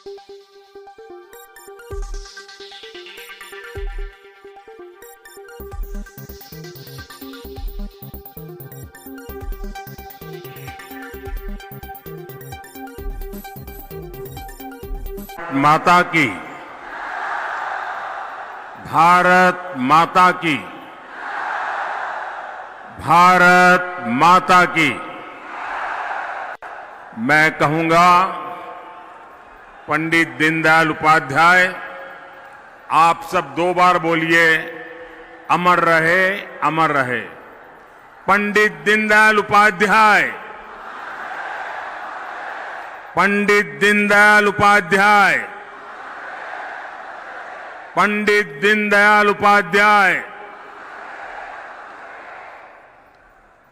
माता की, भारत माता की, भारत माता की। मैं कहूंगा, पंडित दीनदयाल उपाध्याय, आप सब 2 बार बोलिए, अमर रहे, अमर रहे। पंडित दीनदयाल उपाध्याय, पंडित दीनदयाल उपाध्याय, पंडित दीनदयाल उपाध्याय।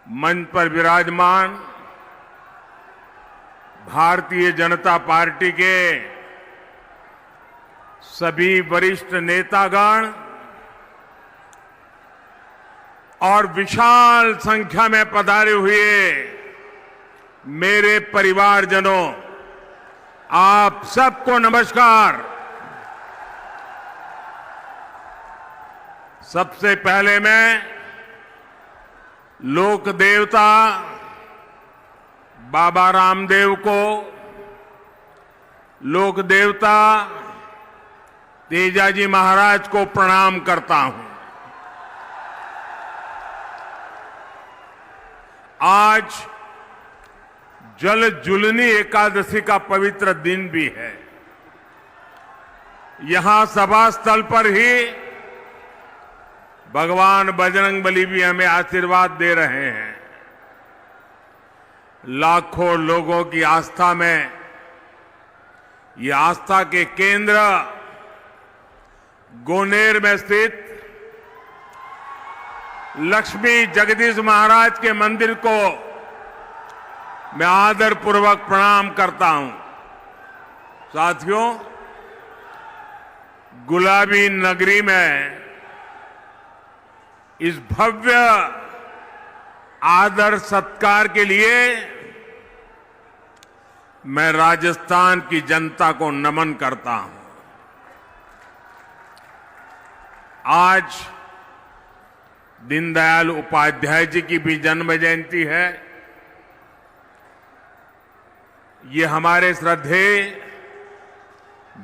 मंच पर विराजमान भारतीय जनता पार्टी के सभी वरिष्ठ नेतागण और विशाल संख्या में पधारे हुए मेरे परिवारजनों, आप सबको नमस्कार। सबसे पहले मैं लोक देवता बाबा रामदेव को, लोक देवता तेजाजी महाराज को प्रणाम करता हूं। आज जल जुलनी एकादशी का पवित्र दिन भी है। यहां सभा स्थल पर ही भगवान बजरंगबली भी हमें आशीर्वाद दे रहे हैं। लाखों लोगों की आस्था में ये आस्था के केंद्र गोनेर में स्थित लक्ष्मी जगदीश महाराज के मंदिर को मैं आदरपूर्वक प्रणाम करता हूं। साथियों, गुलाबी नगरी में इस भव्य आदर सत्कार के लिए मैं राजस्थान की जनता को नमन करता हूं। आज दीनदयाल उपाध्याय जी की भी जन्म जयंती है। ये हमारे श्रद्धेय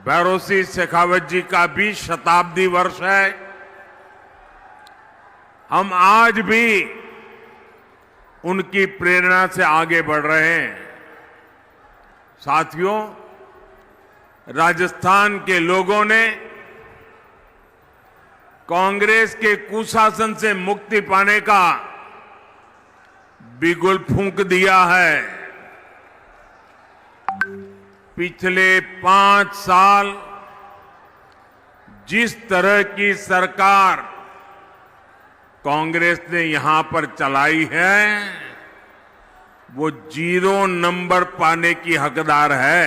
भैरों सिंह शेखावत जी का भी शताब्दी वर्ष है। हम आज भी उनकी प्रेरणा से आगे बढ़ रहे हैं। साथियों, राजस्थान के लोगों ने कांग्रेस के कुशासन से मुक्ति पाने का बिगुल फूंक दिया है। पिछले 5 साल जिस तरह की सरकार कांग्रेस ने यहां पर चलाई है, वो 0 नंबर पाने की हकदार है।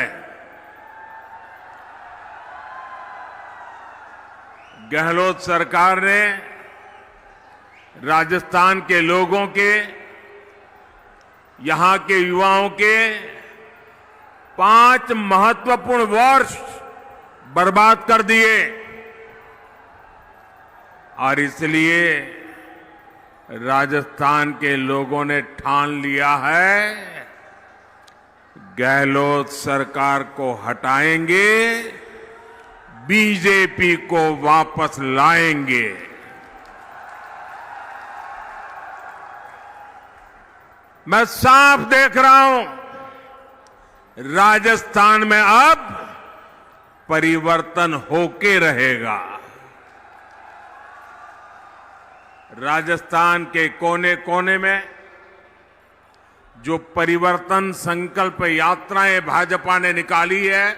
गहलोत सरकार ने राजस्थान के लोगों के, यहां के युवाओं के 5 महत्वपूर्ण वर्ष बर्बाद कर दिए और इसलिए राजस्थान के लोगों ने ठान लिया है, गहलोत सरकार को हटाएंगे, बीजेपी को वापस लाएंगे। मैं साफ देख रहा हूं, राजस्थान में अब परिवर्तन होके रहेगा। राजस्थान के कोने कोने में जो परिवर्तन संकल्प यात्राएं भाजपा ने निकाली है,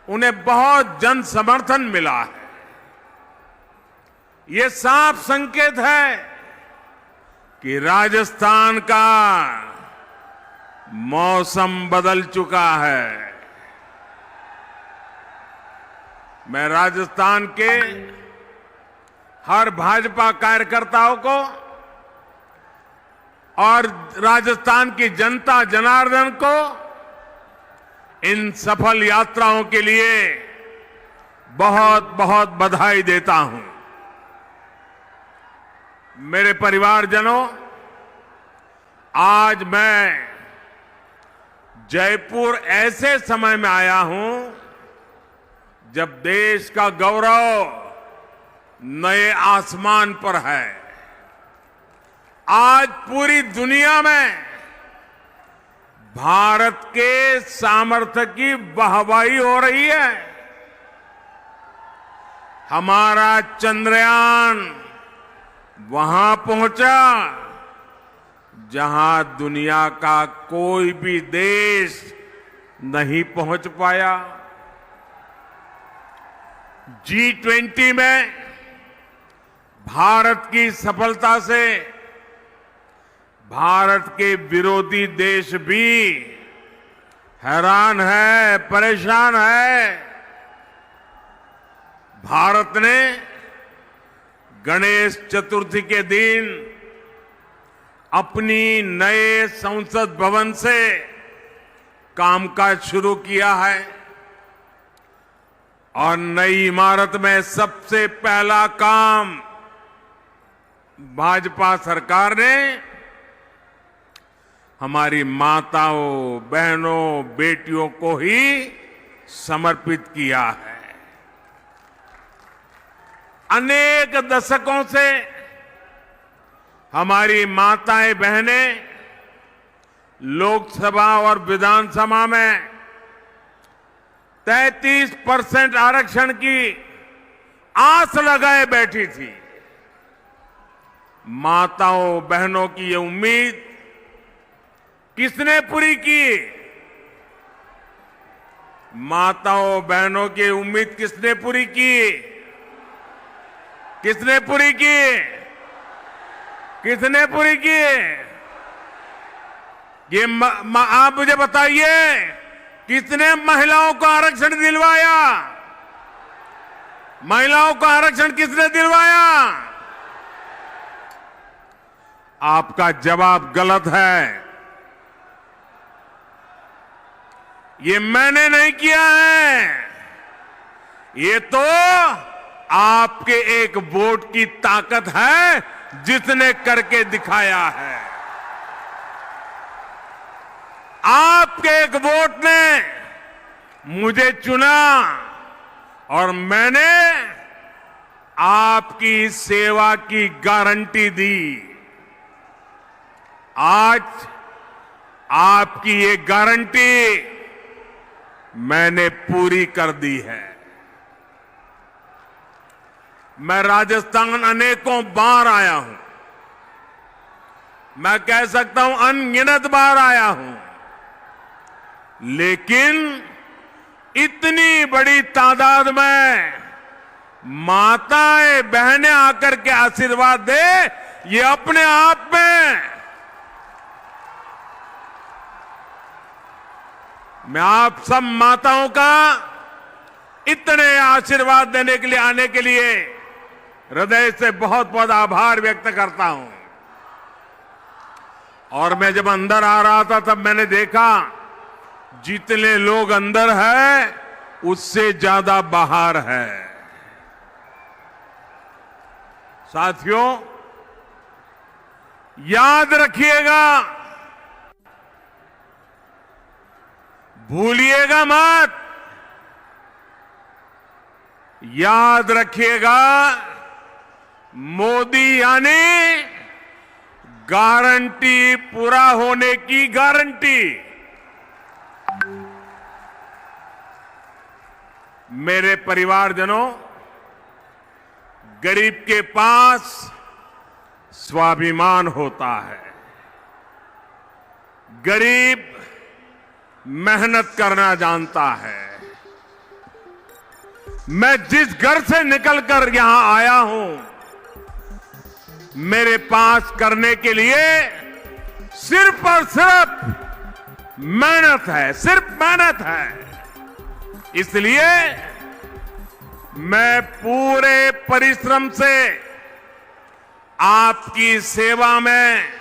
उन्हें बहुत जन समर्थन मिला है। ये साफ संकेत है कि राजस्थान का मौसम बदल चुका है। मैं राजस्थान के हर भाजपा कार्यकर्ताओं को और राजस्थान की जनता जनार्दन को इन सफल यात्राओं के लिए बहुत बहुत बधाई देता हूं। मेरे परिवारजनों, आज मैं जयपुर ऐसे समय में आया हूं जब देश का गौरव नए आसमान पर है। आज पूरी दुनिया में भारत के सामर्थ्य की वाहवाही हो रही है। हमारा चंद्रयान वहां पहुंचा जहां दुनिया का कोई भी देश नहीं पहुंच पाया। G20 में भारत की सफलता से भारत के विरोधी देश भी हैरान है, परेशान है। भारत ने गणेश चतुर्थी के दिन अपनी नए संसद भवन से कामकाज शुरू किया है और नई इमारत में सबसे पहला काम भाजपा सरकार ने हमारी माताओं, बहनों, बेटियों को ही समर्पित किया है। अनेक दशकों से हमारी माताएं, बहनें लोकसभा और विधानसभा में 33% आरक्षण की आस लगाए बैठी थी। माताओं, बहनों की ये उम्मीद किसने पूरी की? माताओं, बहनों की उम्मीद किसने पूरी की? किसने पूरी की? किसने पूरी की? ये आप मुझे बताइए, किसने महिलाओं को आरक्षण दिलवाया? महिलाओं को आरक्षण किसने दिलवाया? आपका जवाब गलत है। ये मैंने नहीं किया है, ये तो आपके एक वोट की ताकत है जिसने करके दिखाया है। आपके एक वोट ने मुझे चुना और मैंने आपकी सेवा की गारंटी दी। आज आपकी ये गारंटी मैंने पूरी कर दी है। मैं राजस्थान अनेकों बार आया हूं, मैं कह सकता हूं अनगिनत बार आया हूं, लेकिन इतनी बड़ी तादाद में माताएं, बहनें आकर के आशीर्वाद दे, ये अपने आप में मैं आप सब माताओं का इतने आशीर्वाद देने के लिए, आने के लिए हृदय से बहुत बहुत आभार व्यक्त करता हूं। और मैं जब अंदर आ रहा था तब मैंने देखा जितने लोग अंदर हैं उससे ज्यादा बाहर है। साथियों, याद रखिएगा, भूलिएगा मत, याद रखिएगा, मोदी यानी गारंटी पूरा होने की गारंटी। मेरे परिवारजनों, गरीब के पास स्वाभिमान होता है। गरीब मेहनत करना जानता है। मैं जिस घर से निकलकर यहां आया हूं, मेरे पास करने के लिए सिर्फ और सिर्फ मेहनत है, सिर्फ मेहनत है। इसलिए मैं पूरे परिश्रम से आपकी सेवा में,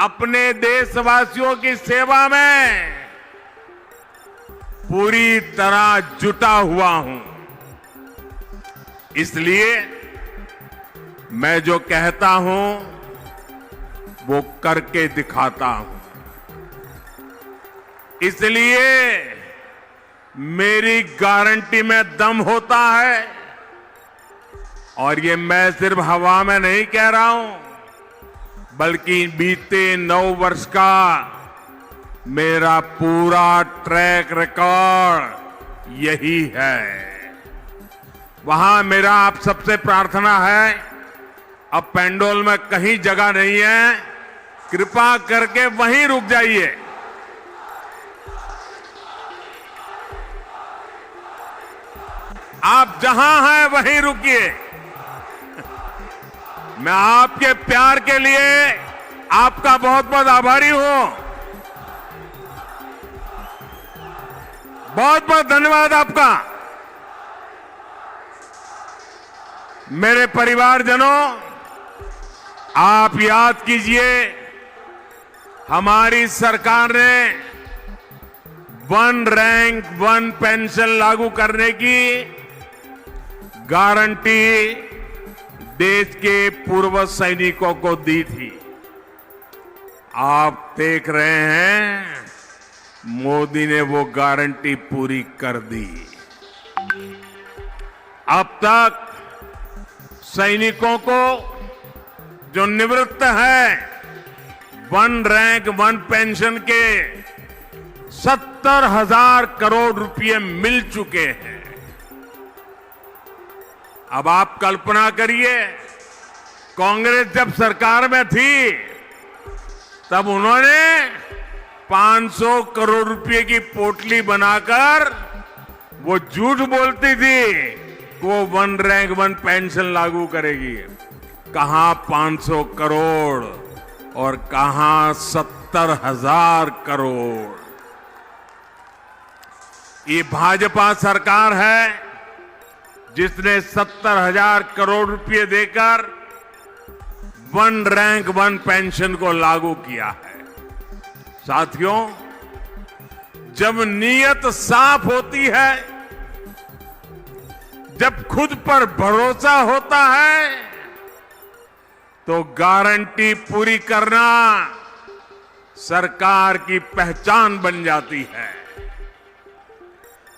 अपने देशवासियों की सेवा में पूरी तरह जुटा हुआ हूं। इसलिए मैं जो कहता हूं वो करके दिखाता हूं। इसलिए मेरी गारंटी में दम होता है, और ये मैं सिर्फ हवा में नहीं कह रहा हूं, बल्कि बीते 9 वर्ष का मेरा पूरा ट्रैक रिकॉर्ड यही है। वहां मेरा आप सबसे प्रार्थना है, अब पेंडोल में कहीं जगह नहीं है, कृपा करके वहीं रुक जाइए। आप जहां हैं वहीं रुकिए। मैं आपके प्यार के लिए आपका बहुत बहुत आभारी हूं। बहुत बहुत धन्यवाद आपका। मेरे परिवारजनों, आप याद कीजिए, हमारी सरकार ने 1 रैंक 1 पेंशन लागू करने की गारंटी देश के पूर्व सैनिकों को दी थी। आप देख रहे हैं, मोदी ने वो गारंटी पूरी कर दी। अब तक सैनिकों को जो निवृत्त है 1 रैंक 1 पेंशन के 70,000 करोड़ रुपए मिल चुके हैं। अब आप कल्पना करिए, कांग्रेस जब सरकार में थी तब उन्होंने 500 करोड़ रुपए की पोटली बनाकर वो झूठ बोलती थी कि वो 1 रैंक 1 पेंशन लागू करेगी। कहां 500 करोड़ और कहां 70,000 करोड़। ये भाजपा सरकार है जिसने 70,000 करोड़ रुपए देकर 1 रैंक 1 पेंशन को लागू किया है। साथियों, जब नीयत साफ होती है, जब खुद पर भरोसा होता है, तो गारंटी पूरी करना सरकार की पहचान बन जाती है।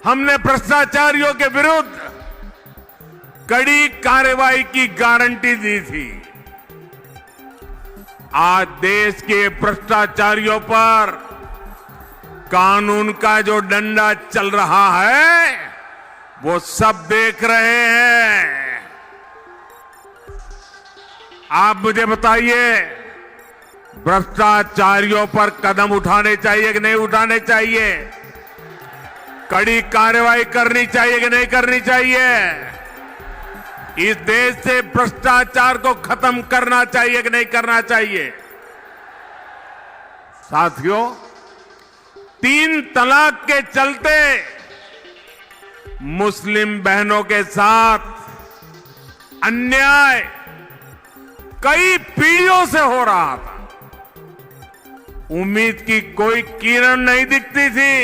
हमने भ्रष्टाचारियों के विरुद्ध कड़ी कार्रवाई की गारंटी दी थी। आज देश के भ्रष्टाचारियों पर कानून का जो डंडा चल रहा है, वो सब देख रहे हैं। आप मुझे बताइए, भ्रष्टाचारियों पर कदम उठाने चाहिए कि नहीं उठाने चाहिए? कड़ी कार्रवाई करनी चाहिए कि नहीं करनी चाहिए? इस देश से भ्रष्टाचार को खत्म करना चाहिए कि नहीं करना चाहिए? साथियों, 3 तलाक के चलते मुस्लिम बहनों के साथ अन्याय कई पीढ़ियों से हो रहा था। उम्मीद की कोई किरण नहीं दिखती थी,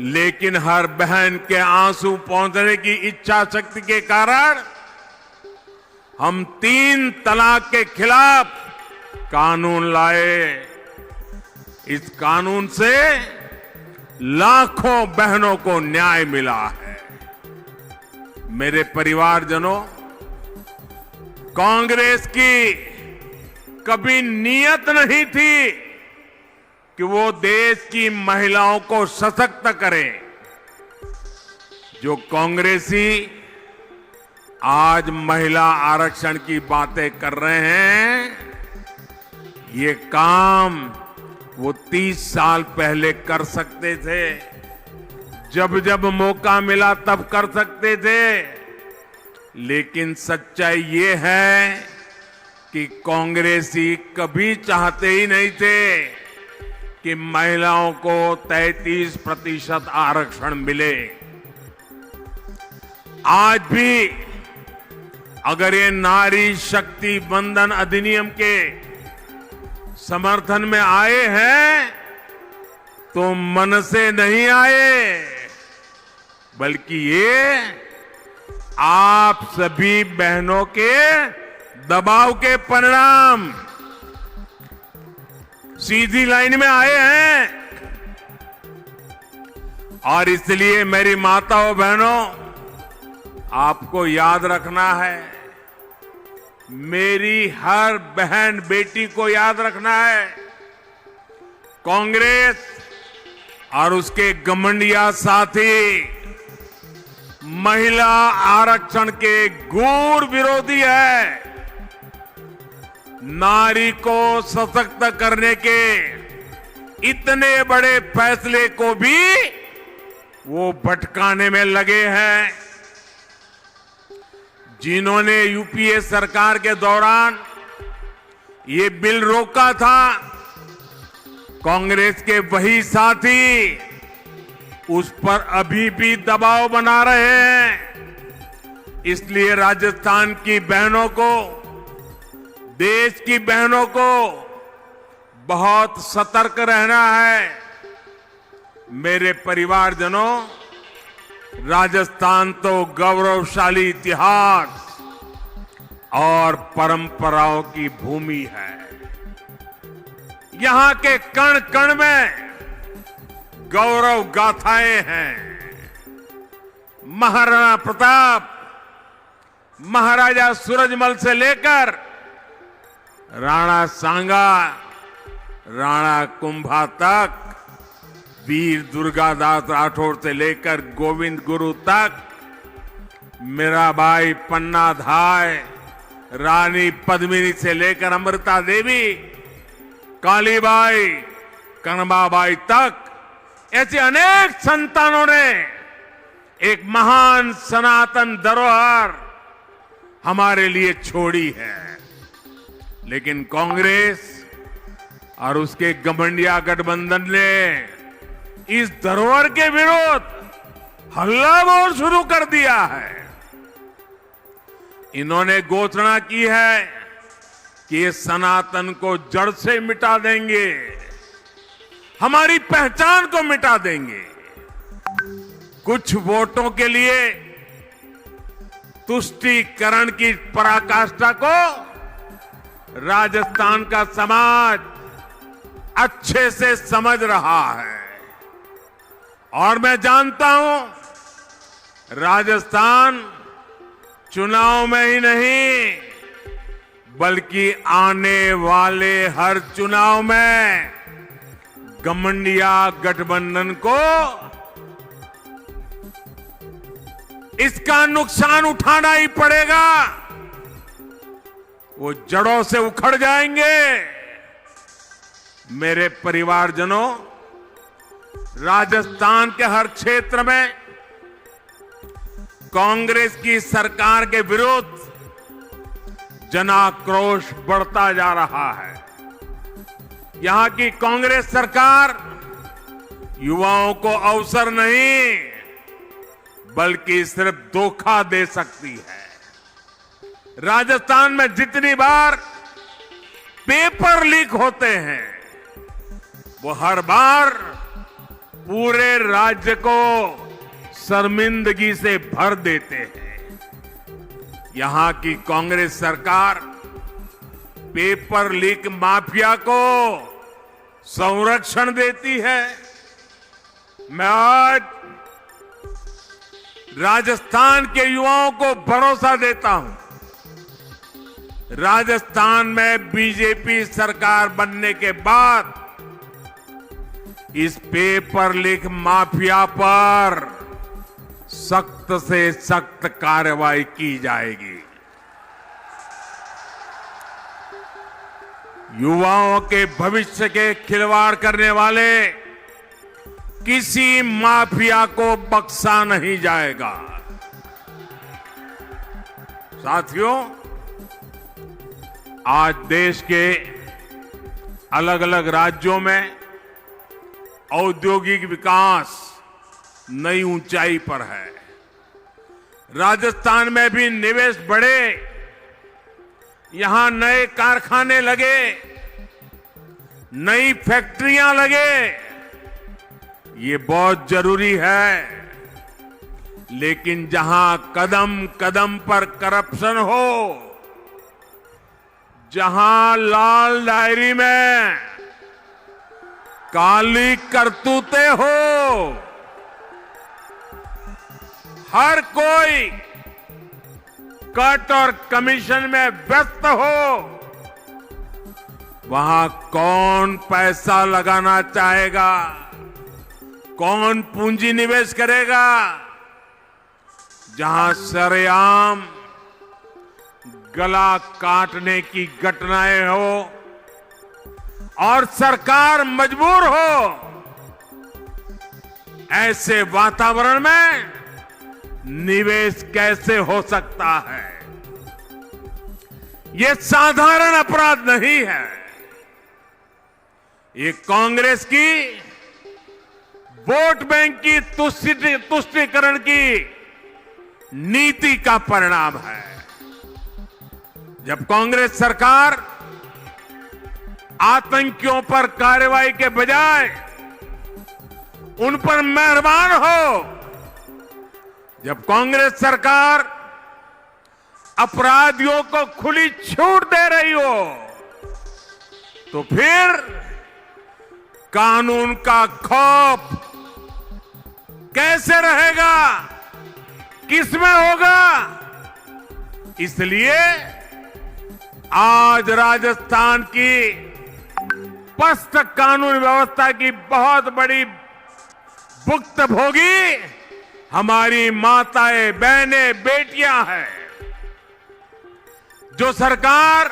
लेकिन हर बहन के आंसू पहुंचने की इच्छा शक्ति के कारण हम 3 तलाक के खिलाफ कानून लाए। इस कानून से लाखों बहनों को न्याय मिला है। मेरे परिवारजनों, कांग्रेस की कभी नीयत नहीं थी कि वो देश की महिलाओं को सशक्त करें। जो कांग्रेसी आज महिला आरक्षण की बातें कर रहे हैं, ये काम वो 30 साल पहले कर सकते थे। जब जब मौका मिला तब कर सकते थे। लेकिन सच्चाई ये है कि कांग्रेसी कभी चाहते ही नहीं थे कि महिलाओं को 33% आरक्षण मिले। आज भी अगर ये नारी शक्ति बंधन अधिनियम के समर्थन में आए हैं, तो मन से नहीं आए, बल्कि ये आप सभी बहनों के दबाव के परिणाम सीधी लाइन में आए हैं। और इसलिए मेरी माताओं बहनों, आपको याद रखना है, मेरी हर बहन बेटी को याद रखना है, कांग्रेस और उसके घमंडिया साथी महिला आरक्षण के घोर विरोधी है। नारी को सशक्त करने के इतने बड़े फैसले को भी वो भटकाने में लगे हैं। जिन्होंने यूपीए सरकार के दौरान ये बिल रोका था, कांग्रेस के वही साथी उस पर अभी भी दबाव बना रहे हैं। इसलिए राजस्थान की बहनों को, देश की बहनों को बहुत सतर्क रहना है। मेरे परिवारजनों, राजस्थान तो गौरवशाली इतिहास और परंपराओं की भूमि है। यहां के कण कण में गौरव गाथाएं हैं। महाराणा प्रताप, महाराजा सूरजमल से लेकर राणा सांगा, राणा कुंभा तक, वीर दुर्गादास राठौर से लेकर गोविंद गुरु तक, मीराबाई, पन्ना धाय, रानी पद्मिनी से लेकर अमृता देवी, कालीबाई, कनबाबाई तक, ऐसे अनेक संतानों ने एक महान सनातन धरोहर हमारे लिए छोड़ी है। लेकिन कांग्रेस और उसके घमंडिया गठबंधन ने इस धरोहर के विरोध हल्ला बोल शुरू कर दिया है। इन्होंने घोषणा की है कि ये सनातन को जड़ से मिटा देंगे, हमारी पहचान को मिटा देंगे। कुछ वोटों के लिए तुष्टीकरण की पराकाष्ठा को राजस्थान का समाज अच्छे से समझ रहा है। और मैं जानता हूं, राजस्थान चुनाव में ही नहीं, बल्कि आने वाले हर चुनाव में घमंडिया गठबंधन को इसका नुकसान उठाना ही पड़ेगा। वो जड़ों से उखड़ जाएंगे। मेरे परिवारजनों, राजस्थान के हर क्षेत्र में कांग्रेस की सरकार के विरुद्ध जनाक्रोश बढ़ता जा रहा है। यहां की कांग्रेस सरकार युवाओं को अवसर नहीं, बल्कि सिर्फ धोखा दे सकती है। राजस्थान में जितनी बार पेपर लीक होते हैं, वो हर बार पूरे राज्य को शर्मिंदगी से भर देते हैं। यहां की कांग्रेस सरकार पेपर लीक माफिया को संरक्षण देती है। मैं आज राजस्थान के युवाओं को भरोसा देता हूं, राजस्थान में बीजेपी सरकार बनने के बाद इस पेपर लीक माफिया पर सख्त से सख्त कार्रवाई की जाएगी। युवाओं के भविष्य के खिलवाड़ करने वाले किसी माफिया को बख्शा नहीं जाएगा। साथियों, आज देश के अलग अलग राज्यों में औद्योगिक विकास नई ऊंचाई पर है। राजस्थान में भी निवेश बढ़े, यहां नए कारखाने लगे, नई फैक्ट्रियां लगे, ये बहुत जरूरी है। लेकिन जहां कदम कदम पर करप्शन हो, जहां लाल डायरी में काली करतूतें हो, हर कोई कट और कमीशन में व्यस्त हो, वहां कौन पैसा लगाना चाहेगा, कौन पूंजी निवेश करेगा? जहां सरेआम गला काटने की घटनाएं हो और सरकार मजबूर हो, ऐसे वातावरण में निवेश कैसे हो सकता है? ये साधारण अपराध नहीं है। ये कांग्रेस की वोट बैंक की तुष्टीकरण की नीति का परिणाम है। जब कांग्रेस सरकार आतंकियों पर कार्रवाई के बजाय उन पर मेहरबान हो, जब कांग्रेस सरकार अपराधियों को खुली छूट दे रही हो, तो फिर कानून का खौफ कैसे रहेगा, किसमें होगा? इसलिए आज राजस्थान की स्पष्ट कानून व्यवस्था की बहुत बड़ी भुक्तभोगी हमारी माताएं, बहनें, बेटियां हैं। जो सरकार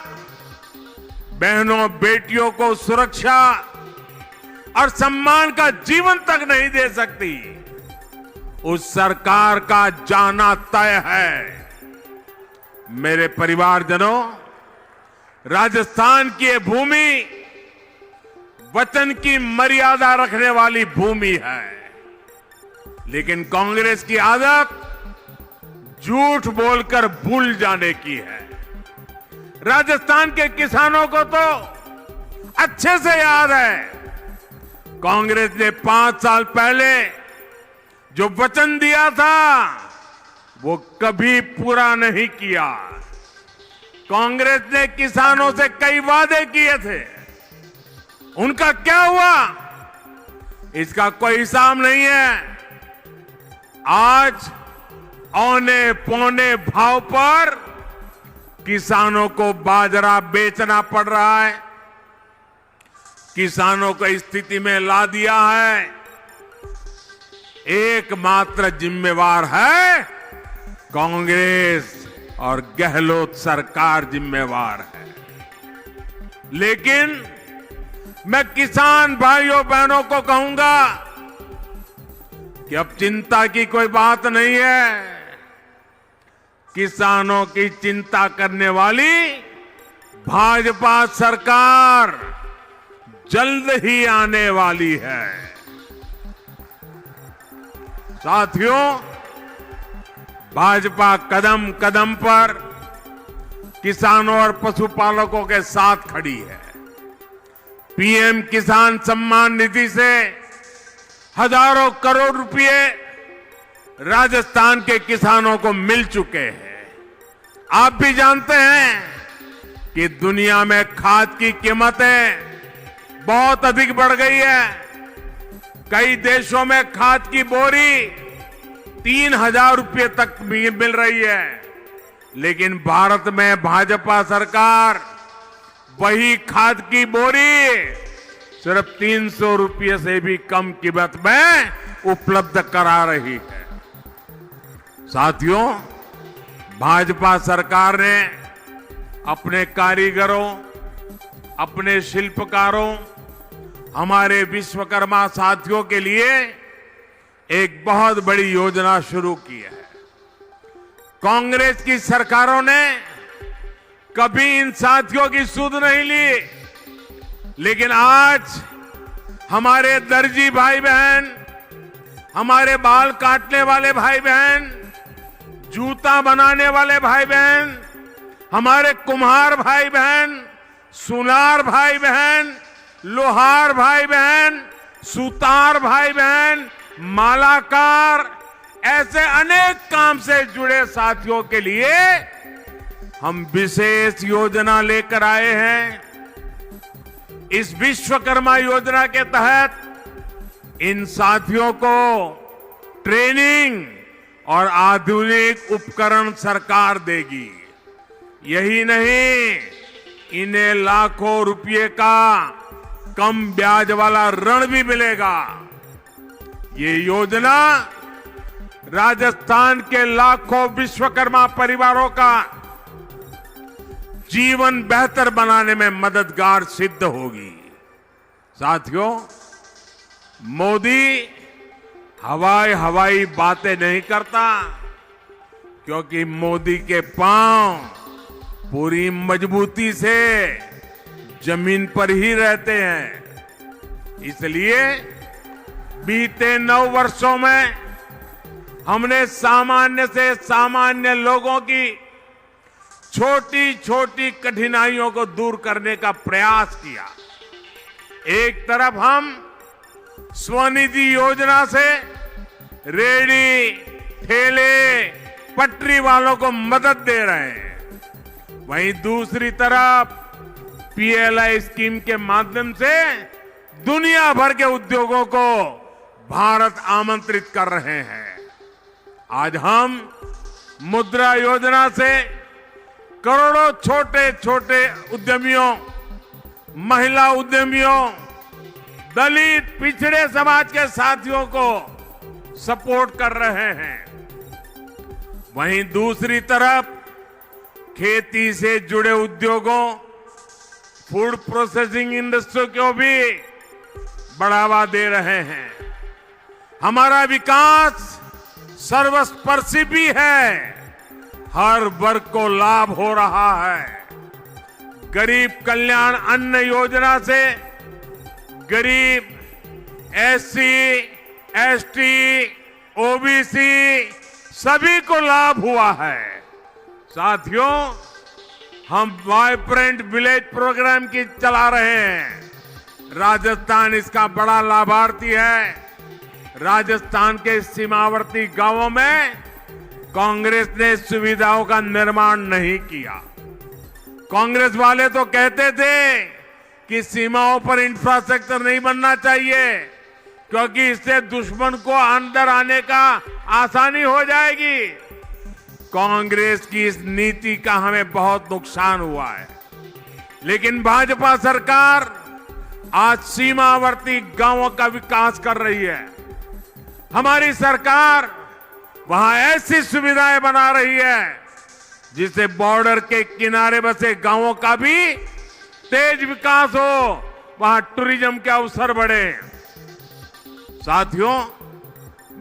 बहनों, बेटियों को सुरक्षा और सम्मान का जीवन तक नहीं दे सकती, उस सरकार का जाना तय है। मेरे परिवारजनों, राजस्थान की ये भूमि वचन की मर्यादा रखने वाली भूमि है, लेकिन कांग्रेस की आदत झूठ बोलकर भूल जाने की है। राजस्थान के किसानों को तो अच्छे से याद है, कांग्रेस ने 5 साल पहले जो वचन दिया था वो कभी पूरा नहीं किया। कांग्रेस ने किसानों से कई वादे किए थे, उनका क्या हुआ इसका कोई हिसाब नहीं है। आज औने पौने भाव पर किसानों को बाजरा बेचना पड़ रहा है, किसानों को स्थिति में ला दिया है। एकमात्र जिम्मेवार है कांग्रेस और गहलोत सरकार जिम्मेवार है। लेकिन मैं किसान भाइयों बहनों को कहूंगा कि अब चिंता की कोई बात नहीं है। किसानों की चिंता करने वाली भाजपा सरकार जल्द ही आने वाली है। साथियों, भाजपा कदम कदम पर किसानों और पशुपालकों के साथ खड़ी है। पीएम किसान सम्मान निधि से हजारों करोड़ रुपए राजस्थान के किसानों को मिल चुके हैं। आप भी जानते हैं कि दुनिया में खाद की कीमतें बहुत अधिक बढ़ गई है। कई देशों में खाद की बोरी 3,000 रुपये तक मिल रही है, लेकिन भारत में भाजपा सरकार वही खाद की बोरी सिर्फ 300 रुपये से भी कम कीमत में उपलब्ध करा रही है। साथियों, भाजपा सरकार ने अपने कारीगरों, अपने शिल्पकारों, हमारे विश्वकर्मा साथियों के लिए एक बहुत बड़ी योजना शुरू की है। कांग्रेस की सरकारों ने कभी इन साथियों की सुध नहीं ली, लेकिन आज हमारे दर्जी भाई बहन, हमारे बाल काटने वाले भाई बहन, जूता बनाने वाले भाई बहन, हमारे कुम्हार भाई बहन, सुनार भाई बहन, लोहार भाई बहन, सुतार भाई बहन, मालाकार, ऐसे अनेक काम से जुड़े साथियों के लिए हम विशेष योजना लेकर आए हैं। इस विश्वकर्मा योजना के तहत इन साथियों को ट्रेनिंग और आधुनिक उपकरण सरकार देगी। यही नहीं, इन्हें लाखों रुपए का कम ब्याज वाला ऋण भी मिलेगा। ये योजना राजस्थान के लाखों विश्वकर्मा परिवारों का जीवन बेहतर बनाने में मददगार सिद्ध होगी। साथियों, मोदी हवाई बातें नहीं करता, क्योंकि मोदी के पांव पूरी मजबूती से जमीन पर ही रहते हैं। इसलिए बीते 9 वर्षों में हमने सामान्य से सामान्य लोगों की छोटी छोटी कठिनाइयों को दूर करने का प्रयास किया। एक तरफ हम स्वनिधि योजना से रेहड़ी, ठेले, पटरी वालों को मदद दे रहे हैं, वहीं दूसरी तरफ पीएलआई स्कीम के माध्यम से दुनिया भर के उद्योगों को भारत आमंत्रित कर रहे हैं। आज हम मुद्रा योजना से करोड़ों छोटे छोटे उद्यमियों, महिला उद्यमियों, दलित पिछड़े समाज के साथियों को सपोर्ट कर रहे हैं। वहीं दूसरी तरफ खेती से जुड़े उद्योगों, फूड प्रोसेसिंग इंडस्ट्री को भी बढ़ावा दे रहे हैं। हमारा विकास सर्वस्पर्शी भी है, हर वर्ग को लाभ हो रहा है। गरीब कल्याण अन्न योजना से गरीब, एससी, एसटी, ओबीसी सभी को लाभ हुआ है। साथियों, हम वाइब्रेंट विलेज प्रोग्राम की चला रहे हैं। राजस्थान इसका बड़ा लाभार्थी है। राजस्थान के सीमावर्ती गांवों में कांग्रेस ने सुविधाओं का निर्माण नहीं किया। कांग्रेस वाले तो कहते थे कि सीमाओं पर इंफ्रास्ट्रक्चर नहीं बनना चाहिए, क्योंकि इससे दुश्मन को अंदर आने का आसानी हो जाएगी। कांग्रेस की इस नीति का हमें बहुत नुकसान हुआ है। लेकिन भाजपा सरकार आज सीमावर्ती गांवों का विकास कर रही है। हमारी सरकार वहां ऐसी सुविधाएं बना रही है जिससे बॉर्डर के किनारे बसे गांवों का भी तेज विकास हो, वहां टूरिज्म के अवसर बढ़े। साथियों,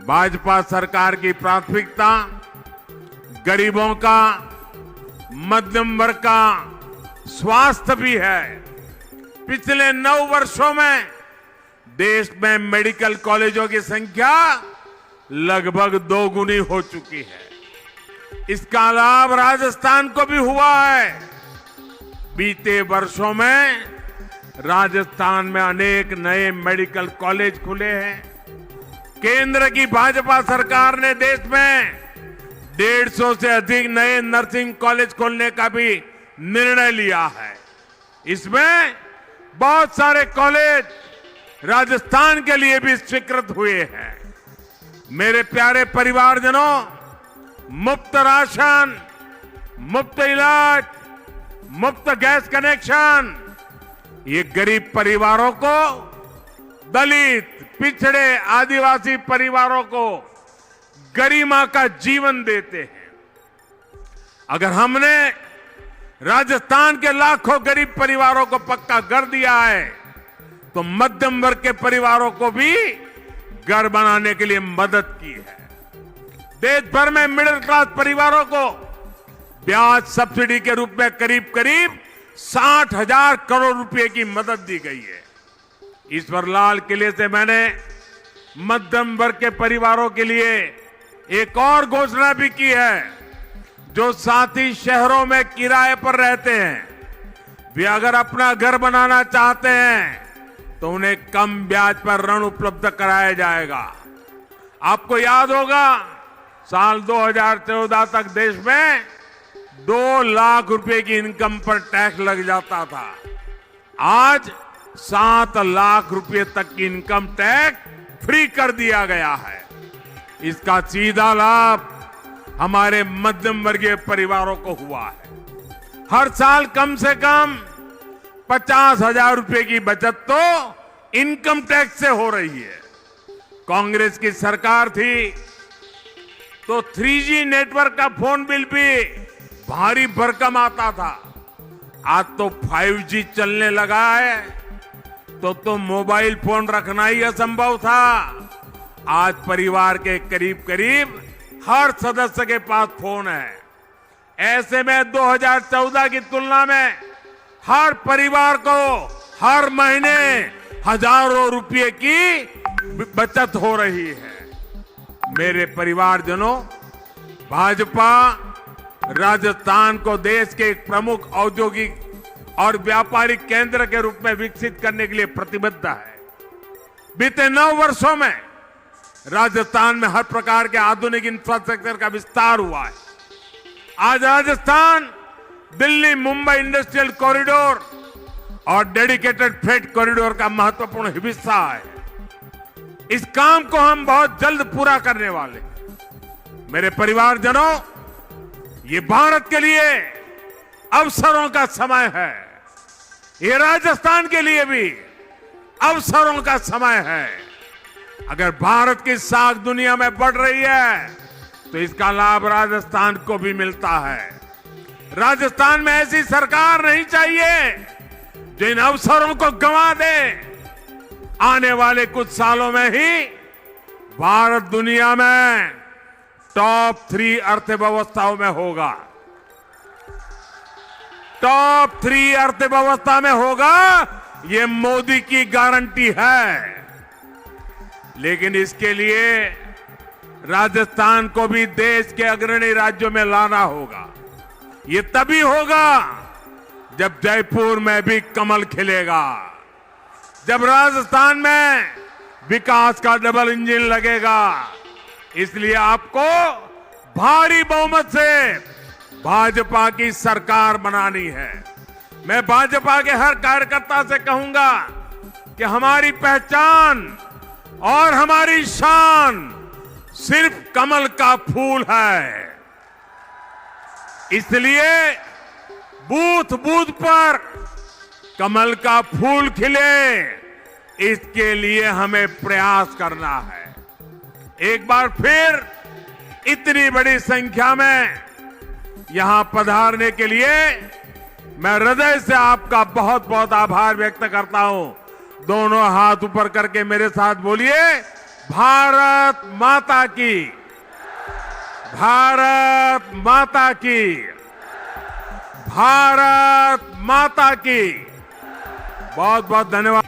भाजपा सरकार की प्राथमिकता गरीबों का, मध्यम वर्ग का स्वास्थ्य भी है। पिछले 9 वर्षों में देश में मेडिकल कॉलेजों की संख्या लगभग 2 गुनी हो चुकी है। इसका लाभ राजस्थान को भी हुआ है। बीते वर्षों में राजस्थान में अनेक नए मेडिकल कॉलेज खुले हैं। केंद्र की भाजपा सरकार ने देश में 150 से अधिक नए नर्सिंग कॉलेज खोलने का भी निर्णय लिया है। इसमें बहुत सारे कॉलेज राजस्थान के लिए भी स्वीकृत हुए हैं। मेरे प्यारे परिवारजनों, मुफ्त राशन, मुफ्त इलाज, मुफ्त गैस कनेक्शन, ये गरीब परिवारों को, दलित, पिछड़े, आदिवासी परिवारों को गरिमा का जीवन देते हैं। अगर हमने राजस्थान के लाखों गरीब परिवारों को पक्का घर दिया है, तो मध्यम वर्ग के परिवारों को भी घर बनाने के लिए मदद की है। देश भर में मिडिल क्लास परिवारों को ब्याज सब्सिडी के रूप में करीब करीब 60,000 करोड़ रुपए की मदद दी गई है। ईश्वर लाल किले से मैंने मध्यम वर्ग के परिवारों के लिए एक और घोषणा भी की है। जो साथी शहरों में किराए पर रहते हैं, वे अगर अपना घर बनाना चाहते हैं तो उन्हें कम ब्याज पर ऋण उपलब्ध कराया जाएगा। आपको याद होगा साल 2014 तक देश में 2 लाख रुपए की इनकम पर टैक्स लग जाता था। आज 7 लाख रुपए तक की इनकम टैक्स फ्री कर दिया गया है। इसका सीधा लाभ हमारे मध्यम वर्गीय परिवारों को हुआ है। हर साल कम से कम 50,000 रुपए की बचत तो इनकम टैक्स से हो रही है। कांग्रेस की सरकार थी तो 3G नेटवर्क का फोन बिल भी भारी भरकम आता था। आज तो 5G चलने लगा है तो मोबाइल फोन रखना ही असंभव था। आज परिवार के करीब करीब हर सदस्य के पास फोन है। ऐसे में 2014 की तुलना में हर परिवार को हर महीने हजारों रुपए की बचत हो रही है। मेरे परिवारजनों, भाजपा राजस्थान को देश के एक प्रमुख औद्योगिक और व्यापारिक केंद्र के रूप में विकसित करने के लिए प्रतिबद्ध है। बीते 9 वर्षों में राजस्थान में हर प्रकार के आधुनिक इंफ्रास्ट्रक्चर का विस्तार हुआ है। आज राजस्थान दिल्ली मुंबई इंडस्ट्रियल कॉरिडोर और डेडिकेटेड फ्रेट कॉरिडोर का महत्वपूर्ण हिस्सा है। इस काम को हम बहुत जल्द पूरा करने वाले हैं। मेरे परिवारजनों, ये भारत के लिए अवसरों का समय है। ये राजस्थान के लिए भी अवसरों का समय है। अगर भारत की साख दुनिया में बढ़ रही है तो इसका लाभ राजस्थान को भी मिलता है। राजस्थान में ऐसी सरकार नहीं चाहिए जो इन अवसरों को गंवा दे। आने वाले कुछ सालों में ही भारत दुनिया में टॉप 3 अर्थव्यवस्थाओं में होगा। टॉप 3 अर्थव्यवस्था में होगा, ये मोदी की गारंटी है। लेकिन इसके लिए राजस्थान को भी देश के अग्रणी राज्यों में लाना होगा। ये तभी होगा जब जयपुर में भी कमल खिलेगा, जब राजस्थान में विकास का डबल इंजन लगेगा। इसलिए आपको भारी बहुमत से भाजपा की सरकार बनानी है। मैं भाजपा के हर कार्यकर्ता से कहूंगा कि हमारी पहचान और हमारी शान सिर्फ कमल का फूल है। इसलिए बूथ बूथ पर कमल का फूल खिले, इसके लिए हमें प्रयास करना है। एक बार फिर इतनी बड़ी संख्या में यहां पधारने के लिए मैं हृदय से आपका बहुत बहुत आभार व्यक्त करता हूं। दोनों हाथ ऊपर करके मेरे साथ बोलिए, भारत माता की, भारत माता की, भारत माता की। बहुत बहुत धन्यवाद।